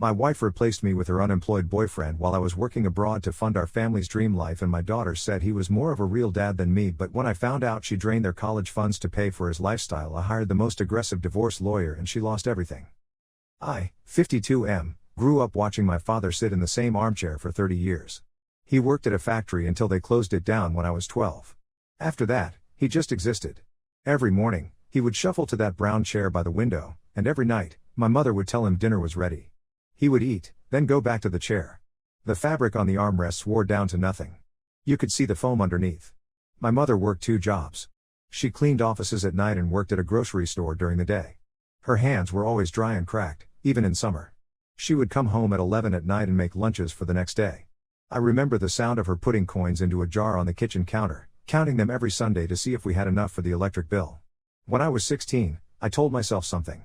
My wife replaced me with her unemployed boyfriend while I was working abroad to fund our family's dream life, and my daughter said he was more of a real dad than me, but when I found out she drained their college funds to pay for his lifestyle, I hired the most aggressive divorce lawyer and she lost everything. I, 52 grew up watching my father sit in the same armchair for 30 years. He worked at a factory until they closed it down when I was 12. After that, he just existed. Every morning, he would shuffle to that brown chair by the window, and every night, my mother would tell him dinner was ready. He would eat, then go back to the chair. The fabric on the armrests wore down to nothing. You could see the foam underneath. My mother worked 2 jobs. She cleaned offices at night and worked at a grocery store during the day. Her hands were always dry and cracked, even in summer. She would come home at 11 at night and make lunches for the next day. I remember the sound of her putting coins into a jar on the kitchen counter, counting them every Sunday to see if we had enough for the electric bill. When I was 16, I told myself something.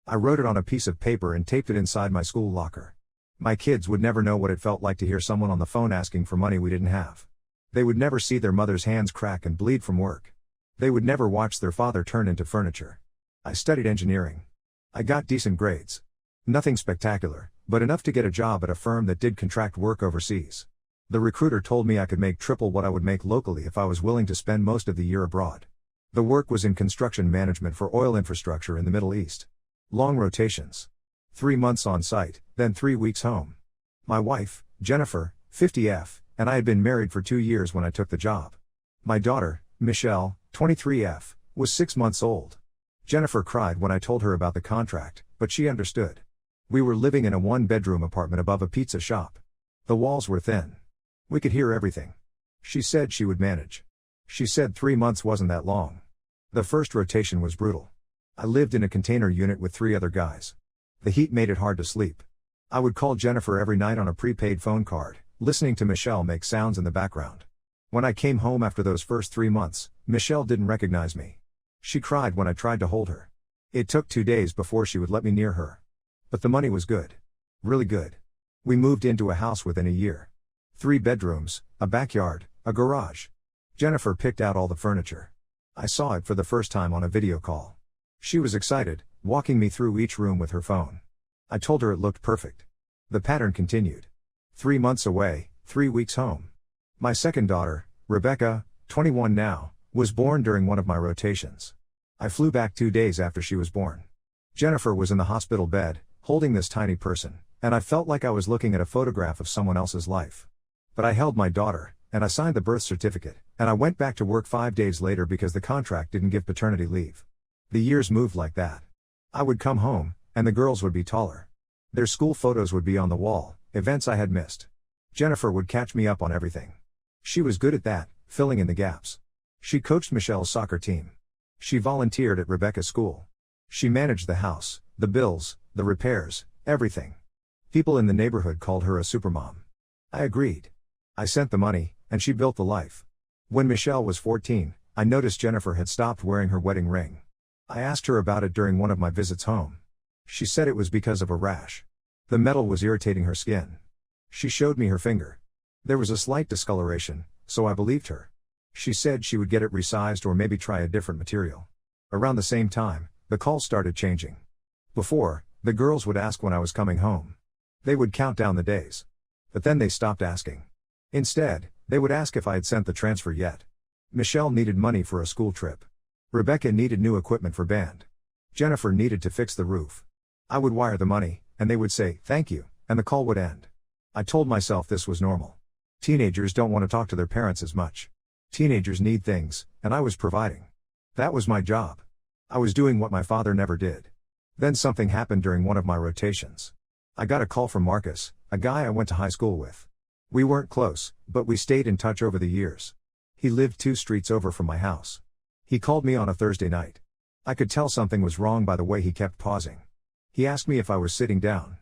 I wrote it on a piece of paper and taped it inside my school locker. My kids would never know what it felt like to hear someone on the phone asking for money we didn't have. They would never see their mother's hands crack and bleed from work. They would never watch their father turn into furniture. I studied engineering. I got decent grades. Nothing spectacular, but enough to get a job at a firm that did contract work overseas. The recruiter told me I could make triple what I would make locally if I was willing to spend most of the year abroad. The work was in construction management for oil infrastructure in the Middle East. Long rotations. 3 months on site, then 3 weeks home. My wife, Jennifer, 50F, and I had been married for 2 years when I took the job. My daughter, Michelle, 23F, was 6 months old. Jennifer cried when I told her about the contract, but she understood. We were living in a 1-bedroom apartment above a pizza shop. The walls were thin. We could hear everything. She said she would manage. She said 3 months wasn't that long. The first rotation was brutal. I lived in a container unit with 3 other guys. The heat made it hard to sleep. I would call Jennifer every night on a prepaid phone card, listening to Michelle make sounds in the background. When I came home after those first 3 months, Michelle didn't recognize me. She cried when I tried to hold her. It took 2 days before she would let me near her. But the money was good. Really good. We moved into a house within a year. 3 bedrooms, a backyard, a garage. Jennifer picked out all the furniture. I saw it for the first time on a video call. She was excited, walking me through each room with her phone. I told her it looked perfect. The pattern continued. 3 months away, 3 weeks home. My second daughter, Rebecca, 21 now, was born during one of my rotations. I flew back 2 days after she was born. Jennifer was in the hospital bed, holding this tiny person, and I felt like I was looking at a photograph of someone else's life. But I held my daughter, and I signed the birth certificate, and I went back to work 5 days later because the contract didn't give paternity leave. The years moved like that. I would come home, and the girls would be taller. Their school photos would be on the wall, events I had missed. Jennifer would catch me up on everything. She was good at that, filling in the gaps. She coached Michelle's soccer team. She volunteered at Rebecca's school. She managed the house, the bills, the repairs, everything. People in the neighborhood called her a supermom. I agreed. I sent the money, and she built the life. When Michelle was 14, I noticed Jennifer had stopped wearing her wedding ring. I asked her about it during one of my visits home. She said it was because of a rash. The metal was irritating her skin. She showed me her finger. There was a slight discoloration, so I believed her. She said she would get it resized or maybe try a different material. Around the same time, the calls started changing. Before, the girls would ask when I was coming home. They would count down the days. But then they stopped asking. Instead, they would ask if I had sent the transfer yet. Michelle needed money for a school trip. Rebecca needed new equipment for band. Jennifer needed to fix the roof. I would wire the money, and they would say, "Thank you," and the call would end. I told myself this was normal. Teenagers don't want to talk to their parents as much. Teenagers need things, and I was providing. That was my job. I was doing what my father never did. Then something happened during one of my rotations. I got a call from Marcus, a guy I went to high school with. We weren't close, but we stayed in touch over the years. He lived 2 streets over from my house. He called me on a Thursday night. I could tell something was wrong by the way he kept pausing. He asked me if I was sitting down.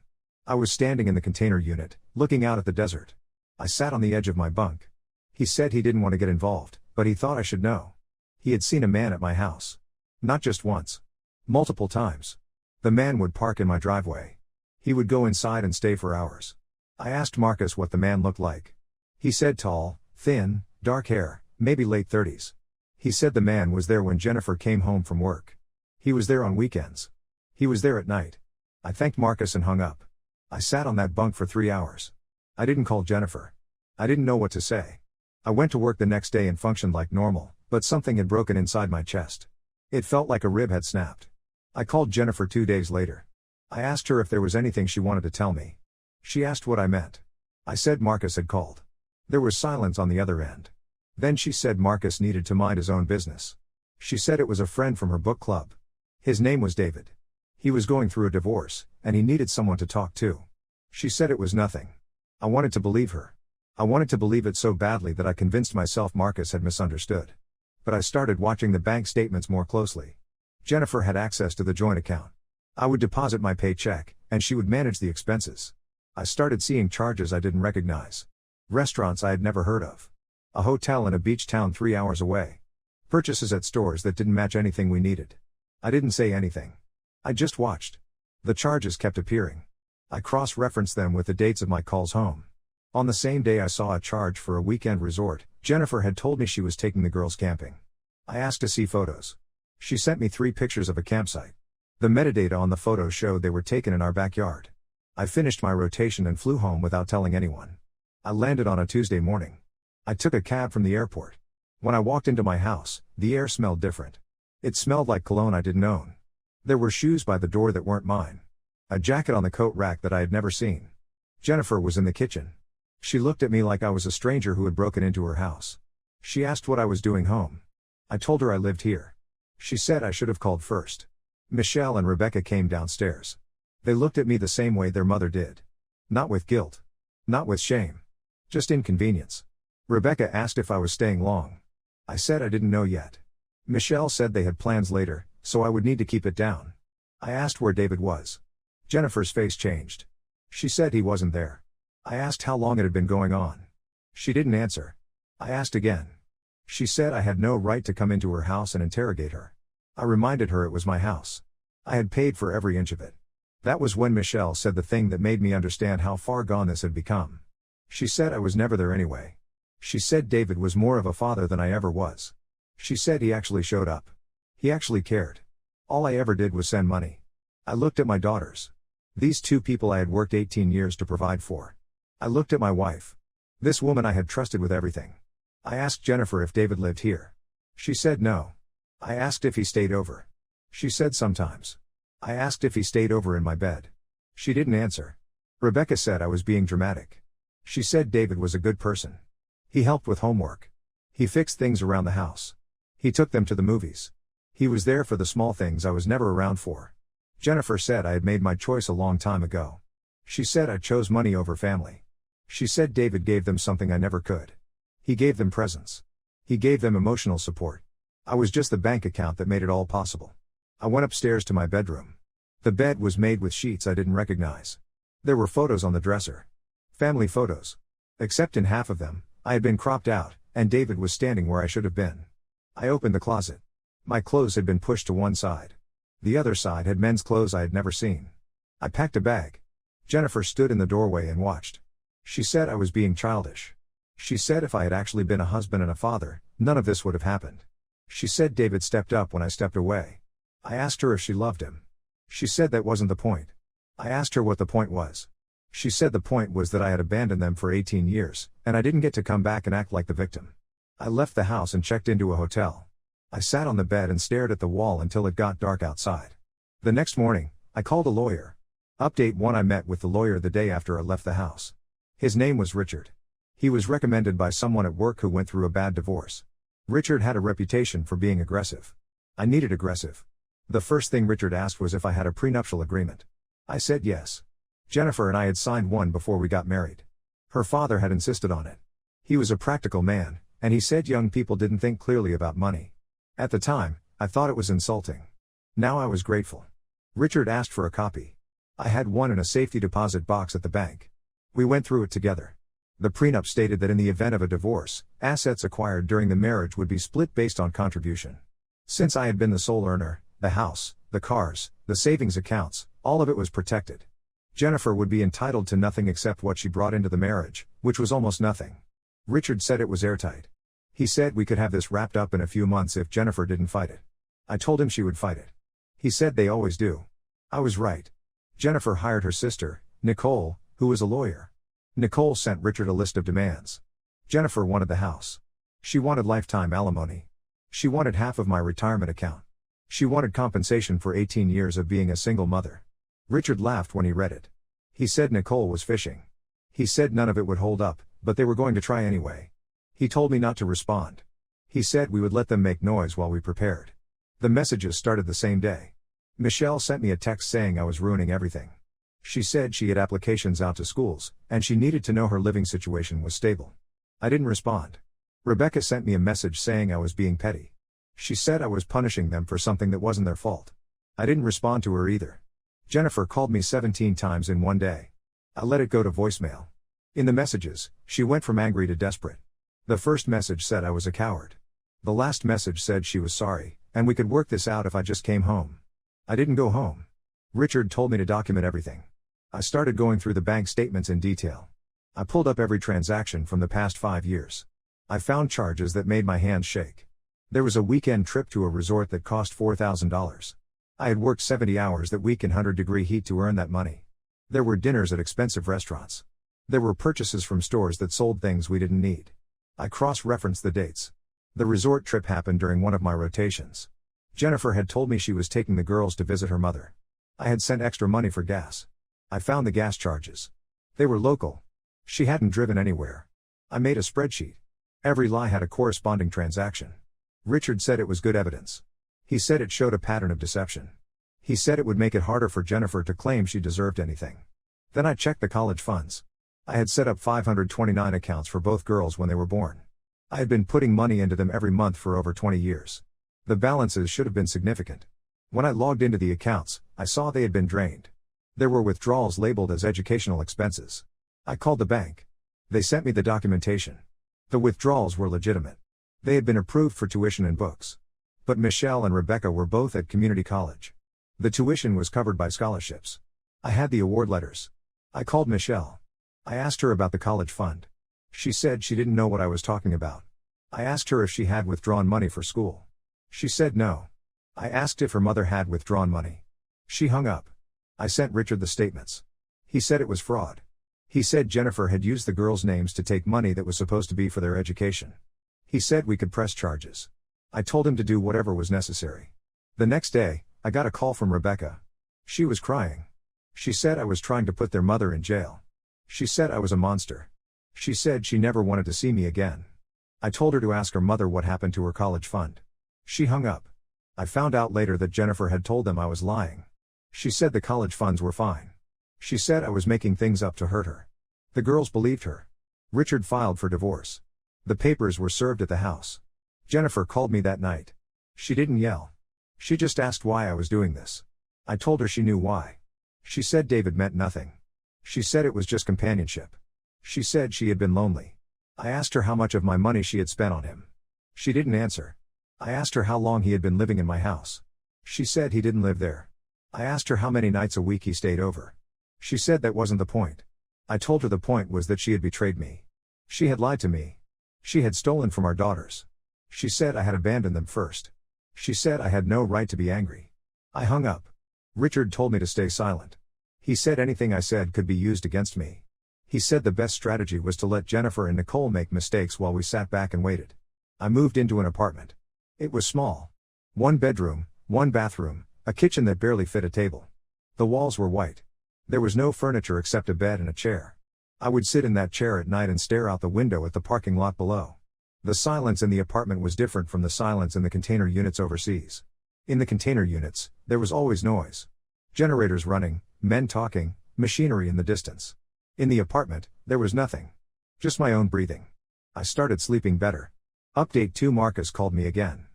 I was standing in the container unit, looking out at the desert. I sat on the edge of my bunk. He said he didn't want to get involved, but he thought I should know. He had seen a man at my house. Not just once. Multiple times. The man would park in my driveway. He would go inside and stay for hours. I asked Marcus what the man looked like. He said tall, thin, dark hair, maybe late 30s. He said the man was there when Jennifer came home from work. He was there on weekends. He was there at night. I thanked Marcus and hung up. I sat on that bunk for 3 hours. I didn't call Jennifer. I didn't know what to say. I went to work the next day and functioned like normal, but something had broken inside my chest. It felt like a rib had snapped. I called Jennifer 2 days later. I asked her if there was anything she wanted to tell me. She asked what I meant. I said Marcus had called. There was silence on the other end. Then she said Marcus needed to mind his own business. She said it was a friend from her book club. His name was David. He was going through a divorce, and he needed someone to talk to. She said it was nothing. I wanted to believe her. I wanted to believe it so badly that I convinced myself Marcus had misunderstood. But I started watching the bank statements more closely. Jennifer had access to the joint account. I would deposit my paycheck, and she would manage the expenses. I started seeing charges I didn't recognize. Restaurants I had never heard of. A hotel in a beach town 3 hours away. Purchases at stores that didn't match anything we needed. I didn't say anything. I just watched. The charges kept appearing. I cross-referenced them with the dates of my calls home. On the same day I saw a charge for a weekend resort. Jennifer had told me she was taking the girls camping. I asked to see photos. She sent me 3 pictures of a campsite. The metadata on the photos showed they were taken in our backyard. I finished my rotation and flew home without telling anyone. I landed on a Tuesday morning. I took a cab from the airport. When I walked into my house, the air smelled different. It smelled like cologne I didn't own. There were shoes by the door that weren't mine. A jacket on the coat rack that I had never seen. Jennifer was in the kitchen. She looked at me like I was a stranger who had broken into her house. She asked what I was doing home. I told her I lived here. She said I should have called first. Michelle and Rebecca came downstairs. They looked at me the same way their mother did. Not with guilt. Not with shame. Just inconvenience. Rebecca asked if I was staying long. I said I didn't know yet. Michelle said they had plans later, so I would need to keep it down. I asked where David was. Jennifer's face changed. She said he wasn't there. I asked how long it had been going on. She didn't answer. I asked again. She said I had no right to come into her house and interrogate her. I reminded her it was my house. I had paid for every inch of it. That was when Michelle said the thing that made me understand how far gone this had become. She said I was never there anyway. She said David was more of a father than I ever was. She said he actually showed up. He actually cared. All I ever did was send money. I looked at my daughters. These 2 people I had worked 18 years to provide for. I looked at my wife. This woman I had trusted with everything. I asked Jennifer if David lived here. She said no. I asked if he stayed over. She said sometimes. I asked if he stayed over in my bed. She didn't answer. Rebecca said I was being dramatic. She said David was a good person. He helped with homework. He fixed things around the house. He took them to the movies. He was there for the small things I was never around for. Jennifer said I had made my choice a long time ago. She said I chose money over family. She said David gave them something I never could. He gave them presents. He gave them emotional support. I was just the bank account that made it all possible. I went upstairs to my bedroom. The bed was made with sheets I didn't recognize. There were photos on the dresser. Family photos. Except in half of them, I had been cropped out, and David was standing where I should have been. I opened the closet. My clothes had been pushed to one side. The other side had men's clothes I had never seen. I packed a bag. Jennifer stood in the doorway and watched. She said I was being childish. She said if I had actually been a husband and a father, none of this would have happened. She said David stepped up when I stepped away. I asked her if she loved him. She said that wasn't the point. I asked her what the point was. She said the point was that I had abandoned them for 18 years, and I didn't get to come back and act like the victim. I left the house and checked into a hotel. I sat on the bed and stared at the wall until it got dark outside. The next morning, I called a lawyer. Update 1: I met with the lawyer the day after I left the house. His name was Richard. He was recommended by someone at work who went through a bad divorce. Richard had a reputation for being aggressive. I needed aggressive. The first thing Richard asked was if I had a prenuptial agreement. I said yes. Jennifer and I had signed one before we got married. Her father had insisted on it. He was a practical man, and he said young people didn't think clearly about money. At the time, I thought it was insulting. Now I was grateful. Richard asked for a copy. I had one in a safety deposit box at the bank. We went through it together. The prenup stated that in the event of a divorce, assets acquired during the marriage would be split based on contribution. Since I had been the sole earner, the house, the cars, the savings accounts, all of it was protected. Jennifer would be entitled to nothing except what she brought into the marriage, which was almost nothing. Richard said it was airtight. He said we could have this wrapped up in a few months if Jennifer didn't fight it. I told him she would fight it. He said they always do. I was right. Jennifer hired her sister, Nicole, who was a lawyer. Nicole sent Richard a list of demands. Jennifer wanted the house. She wanted lifetime alimony. She wanted half of my retirement account. She wanted compensation for 18 years of being a single mother. Richard laughed when he read it. He said Nicole was fishing. He said none of it would hold up, but they were going to try anyway. He told me not to respond. He said we would let them make noise while we prepared. The messages started the same day. Michelle sent me a text saying I was ruining everything. She said she had applications out to schools, and she needed to know her living situation was stable. I didn't respond. Rebecca sent me a message saying I was being petty. She said I was punishing them for something that wasn't their fault. I didn't respond to her either. Jennifer called me 17 times in one day. I let it go to voicemail. In the messages, she went from angry to desperate. The first message said I was a coward. The last message said she was sorry, and we could work this out if I just came home. I didn't go home. Richard told me to document everything. I started going through the bank statements in detail. I pulled up every transaction from the past 5 years. I found charges that made my hands shake. There was a weekend trip to a resort that cost $4,000. I had worked 70 hours that week in 100-degree heat to earn that money. There were dinners at expensive restaurants. There were purchases from stores that sold things we didn't need. I cross-referenced the dates. The resort trip happened during one of my rotations. Jennifer had told me she was taking the girls to visit her mother. I had sent extra money for gas. I found the gas charges. They were local. She hadn't driven anywhere. I made a spreadsheet. Every lie had a corresponding transaction. Richard said it was good evidence. He said it showed a pattern of deception. He said it would make it harder for Jennifer to claim she deserved anything. Then I checked the college funds. I had set up 529 accounts for both girls when they were born. I had been putting money into them every month for over 20 years. The balances should have been significant. When I logged into the accounts, I saw they had been drained. There were withdrawals labeled as educational expenses. I called the bank. They sent me the documentation. The withdrawals were legitimate. They had been approved for tuition and books. But Michelle and Rebecca were both at community college. The tuition was covered by scholarships. I had the award letters. I called Michelle. I asked her about the college fund. She said she didn't know what I was talking about. I asked her if she had withdrawn money for school. She said no. I asked if her mother had withdrawn money. She hung up. I sent Richard the statements. He said it was fraud. He said Jennifer had used the girls' names to take money that was supposed to be for their education. He said we could press charges. I told him to do whatever was necessary. The next day, I got a call from Rebecca. She was crying. She said I was trying to put their mother in jail. She said I was a monster. She said she never wanted to see me again. I told her to ask her mother what happened to her college fund. She hung up. I found out later that Jennifer had told them I was lying. She said the college funds were fine. She said I was making things up to hurt her. The girls believed her. Richard filed for divorce. The papers were served at the house. Jennifer called me that night. She didn't yell. She just asked why I was doing this. I told her she knew why. She said David meant nothing. She said it was just companionship. She said she had been lonely. I asked her how much of my money she had spent on him. She didn't answer. I asked her how long he had been living in my house. She said he didn't live there. I asked her how many nights a week he stayed over. She said that wasn't the point. I told her the point was that she had betrayed me. She had lied to me. She had stolen from our daughters. She said I had abandoned them first. She said I had no right to be angry. I hung up. Richard told me to stay silent. He said anything I said could be used against me. He said the best strategy was to let Jennifer and Nicole make mistakes while we sat back and waited. I moved into an apartment. It was small. 1 bedroom, 1 bathroom, a kitchen that barely fit a table. The walls were white. There was no furniture except a bed and a chair. I would sit in that chair at night and stare out the window at the parking lot below. The silence in the apartment was different from the silence in the container units overseas. In the container units, there was always noise. Generators running, men talking, machinery in the distance. In the apartment, there was nothing. Just my own breathing. I started sleeping better. Update 2: Marcus called me again.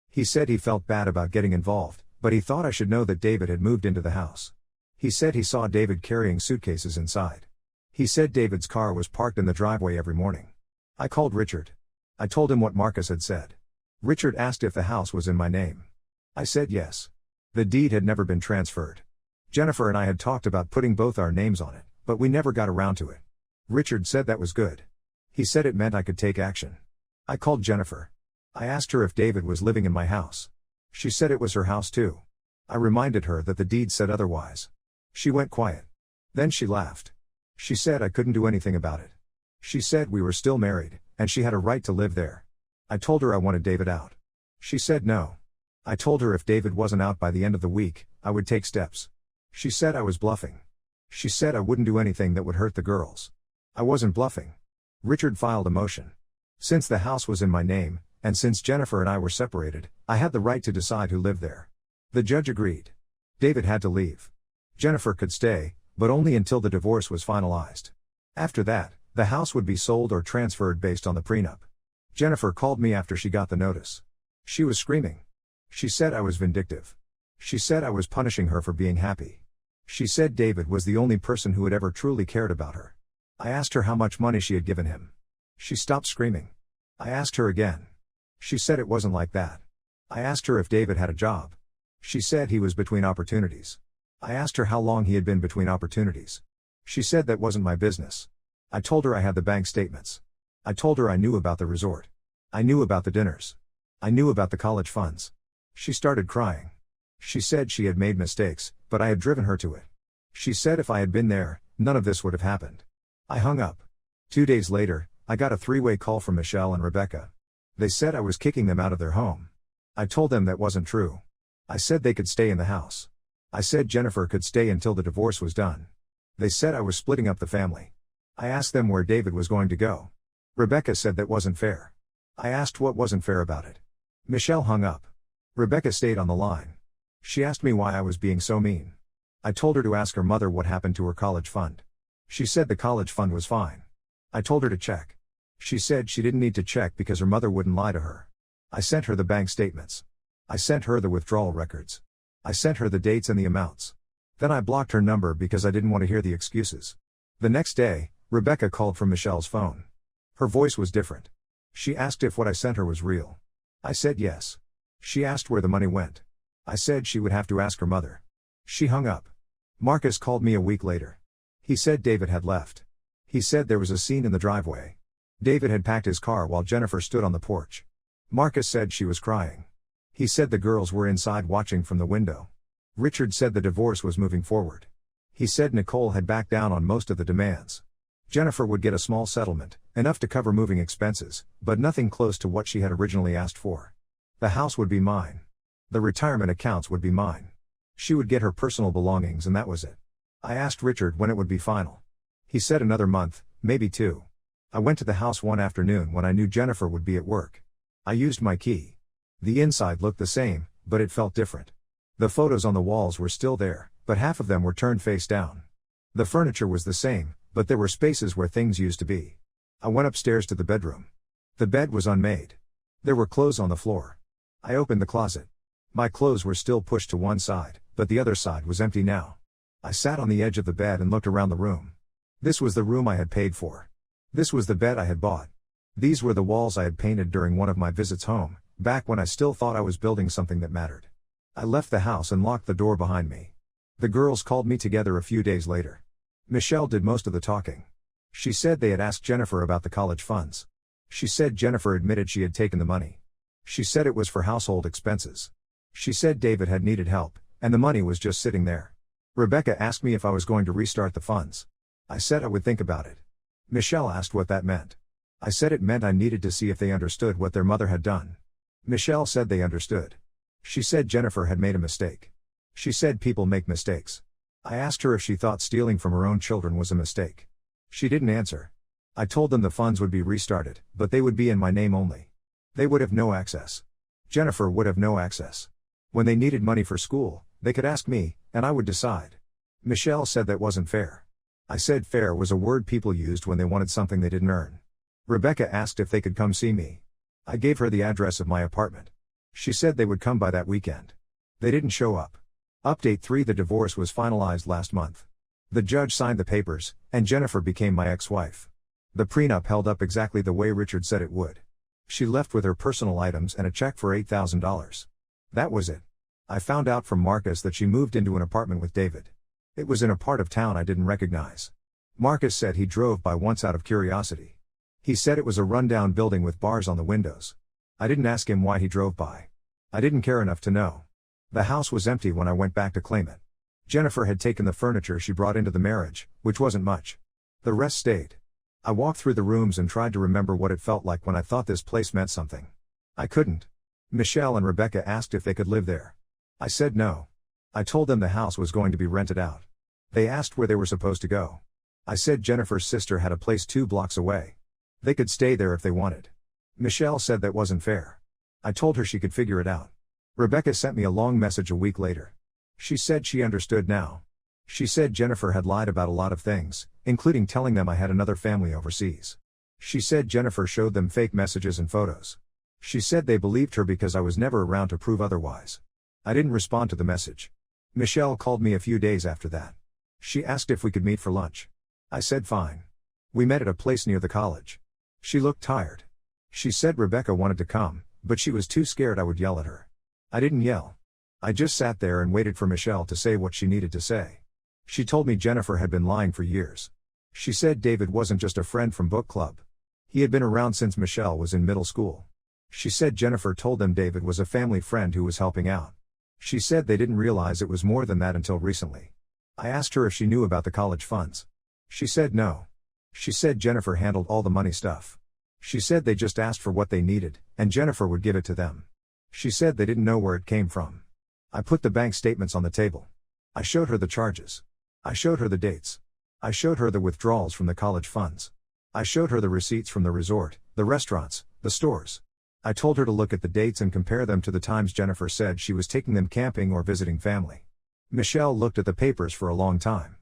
He said he felt bad about getting involved, but he thought I should know that David had moved into the house. He said he saw David carrying suitcases inside. He said David's car was parked in the driveway every morning. I called Richard. I told him what Marcus had said. Richard asked if the house was in my name. I said yes. The deed had never been transferred. Jennifer and I had talked about putting both our names on it, but we never got around to it. Richard said that was good. He said it meant I could take action. I called Jennifer. I asked her if David was living in my house. She said it was her house too. I reminded her that the deed said otherwise. She went quiet. Then she laughed. She said I couldn't do anything about it. She said we were still married, and she had a right to live there. I told her I wanted David out. She said no. I told her if David wasn't out by the end of the week, I would take steps. She said I was bluffing. She said I wouldn't do anything that would hurt the girls. I wasn't bluffing. Richard filed a motion. Since the house was in my name, and since Jennifer and I were separated, I had the right to decide who lived there. The judge agreed. David had to leave. Jennifer could stay, but only until the divorce was finalized. After that, the house would be sold or transferred based on the prenup. Jennifer called me after she got the notice. She was screaming. She said I was vindictive. She said I was punishing her for being happy. She said David was the only person who had ever truly cared about her. I asked her how much money she had given him. She stopped screaming. I asked her again. She said it wasn't like that. I asked her if David had a job. She said he was between opportunities. I asked her how long he had been between opportunities. She said that wasn't my business. I told her I had the bank statements. I told her I knew about the resort. I knew about the dinners. I knew about the college funds. She started crying. She said she had made mistakes, but I had driven her to it. She said if I had been there, none of this would have happened. I hung up. 2 days later, I got a three-way call from Michelle and Rebecca. They said I was kicking them out of their home. I told them that wasn't true. I said they could stay in the house. I said Jennifer could stay until the divorce was done. They said I was splitting up the family. I asked them where David was going to go. Rebecca said that wasn't fair. I asked what wasn't fair about it. Michelle hung up. Rebecca stayed on the line. She asked me why I was being so mean. I told her to ask her mother what happened to her college fund. She said the college fund was fine. I told her to check. She said she didn't need to check because her mother wouldn't lie to her. I sent her the bank statements. I sent her the withdrawal records. I sent her the dates and the amounts. Then I blocked her number because I didn't want to hear the excuses. The next day, Rebecca called from Michelle's phone. Her voice was different. She asked if what I sent her was real. I said yes. She asked where the money went. I said she would have to ask her mother. She hung up. Marcus called me a week later. He said David had left. He said there was a scene in the driveway. David had packed his car while Jennifer stood on the porch. Marcus said she was crying. He said the girls were inside watching from the window. Richard said the divorce was moving forward. He said Nicole had backed down on most of the demands. Jennifer would get a small settlement, enough to cover moving expenses, but nothing close to what she had originally asked for. The house would be mine. The retirement accounts would be mine. She would get her personal belongings and that was it. I asked Richard when it would be final. He said another month, maybe 2. I went to the house one afternoon when I knew Jennifer would be at work. I used my key. The inside looked the same, but it felt different. The photos on the walls were still there, but half of them were turned face down. The furniture was the same, but there were spaces where things used to be. I went upstairs to the bedroom. The bed was unmade. There were clothes on the floor. I opened the closet. My clothes were still pushed to one side, but the other side was empty now. I sat on the edge of the bed and looked around the room. This was the room I had paid for. This was the bed I had bought. These were the walls I had painted during one of my visits home, back when I still thought I was building something that mattered. I left the house and locked the door behind me. The girls called me together a few days later. Michelle did most of the talking. She said they had asked Jennifer about the college funds. She said Jennifer admitted she had taken the money. She said it was for household expenses. She said David had needed help, and the money was just sitting there. Rebecca asked me if I was going to restart the funds. I said I would think about it. Michelle asked what that meant. I said it meant I needed to see if they understood what their mother had done. Michelle said they understood. She said Jennifer had made a mistake. She said people make mistakes. I asked her if she thought stealing from her own children was a mistake. She didn't answer. I told them the funds would be restarted, but they would be in my name only. They would have no access. Jennifer would have no access. When they needed money for school, they could ask me, and I would decide. Michelle said that wasn't fair. I said fair was a word people used when they wanted something they didn't earn. Rebecca asked if they could come see me. I gave her the address of my apartment. She said they would come by that weekend. They didn't show up. Update 3: The divorce was finalized last month. The judge signed the papers, and Jennifer became my ex-wife. The prenup held up exactly the way Richard said it would. She left with her personal items and a check for $8,000. That was it. I found out from Marcus that she moved into an apartment with David. It was in a part of town I didn't recognize. Marcus said he drove by once out of curiosity. He said it was a rundown building with bars on the windows. I didn't ask him why he drove by. I didn't care enough to know. The house was empty when I went back to claim it. Jennifer had taken the furniture she brought into the marriage, which wasn't much. The rest stayed. I walked through the rooms and tried to remember what it felt like when I thought this place meant something. I couldn't. Michelle and Rebecca asked if they could live there. I said no. I told them the house was going to be rented out. They asked where they were supposed to go. I said Jennifer's sister had a place 2 blocks away. They could stay there if they wanted. Michelle said that wasn't fair. I told her she could figure it out. Rebecca sent me a long message a week later. She said she understood now. She said Jennifer had lied about a lot of things, including telling them I had another family overseas. She said Jennifer showed them fake messages and photos. She said they believed her because I was never around to prove otherwise. I didn't respond to the message. Michelle called me a few days after that. She asked if we could meet for lunch. I said fine. We met at a place near the college. She looked tired. She said Rebecca wanted to come, but she was too scared I would yell at her. I didn't yell. I just sat there and waited for Michelle to say what she needed to say. She told me Jennifer had been lying for years. She said David wasn't just a friend from book club. He had been around since Michelle was in middle school. She said Jennifer told them David was a family friend who was helping out. She said they didn't realize it was more than that until recently. I asked her if she knew about the college funds. She said no. She said Jennifer handled all the money stuff. She said they just asked for what they needed, and Jennifer would give it to them. She said they didn't know where it came from. I put the bank statements on the table. I showed her the charges. I showed her the dates. I showed her the withdrawals from the college funds. I showed her the receipts from the resort, the restaurants, the stores. I told her to look at the dates and compare them to the times Jennifer said she was taking them camping or visiting family. Michelle looked at the papers for a long time.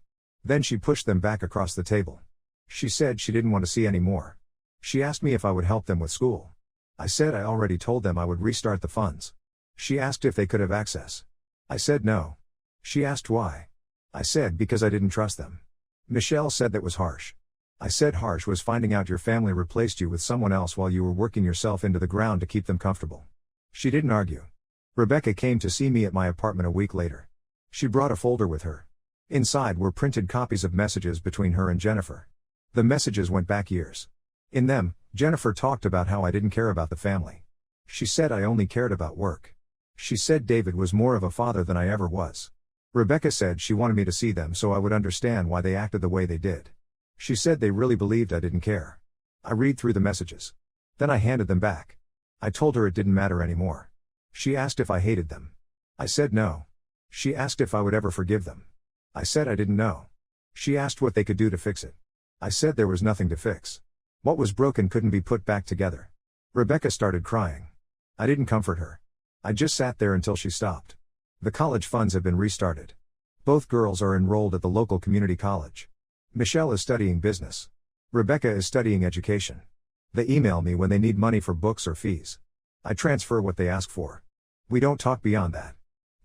Then she pushed them back across the table. She said she didn't want to see any more. She asked me if I would help them with school. I said I already told them I would restart the funds. She asked if they could have access. I said no. She asked why. I said because I didn't trust them. Michelle said that was harsh. I said harsh was finding out your family replaced you with someone else while you were working yourself into the ground to keep them comfortable. She didn't argue. Rebecca came to see me at my apartment a week later. She brought a folder with her. Inside were printed copies of messages between her and Jennifer. The messages went back years. In them, Jennifer talked about how I didn't care about the family. She said I only cared about work. She said David was more of a father than I ever was. Rebecca said she wanted me to see them so I would understand why they acted the way they did. She said they really believed I didn't care. I read through the messages. Then I handed them back. I told her it didn't matter anymore. She asked if I hated them. I said no. She asked if I would ever forgive them. I said I didn't know. She asked what they could do to fix it. I said there was nothing to fix. What was broken couldn't be put back together. Rebecca started crying. I didn't comfort her. I just sat there until she stopped. The college funds have been restarted. Both girls are enrolled at the local community college. Michelle is studying business. Rebecca is studying education. They email me when they need money for books or fees. I transfer what they ask for. We don't talk beyond that.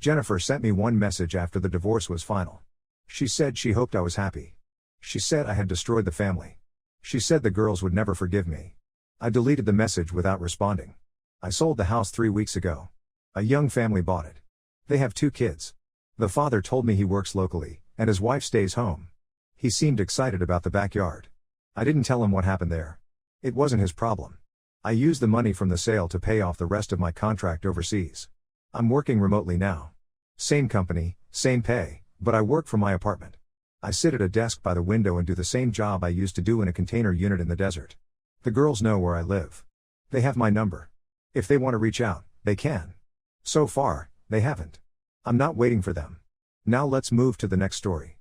Jennifer sent me one message after the divorce was final. She said she hoped I was happy. She said I had destroyed the family. She said the girls would never forgive me. I deleted the message without responding. I sold the house 3 weeks ago. A young family bought it. They have 2 kids. The father told me he works locally, and his wife stays home. He seemed excited about the backyard. I didn't tell him what happened there. It wasn't his problem. I used the money from the sale to pay off the rest of my contract overseas. I'm working remotely now. Same company, same pay, but I work from my apartment. I sit at a desk by the window and do the same job I used to do in a container unit in the desert. The girls know where I live. They have my number. If they want to reach out, they can. So far, they haven't. I'm not waiting for them. Now let's move to the next story.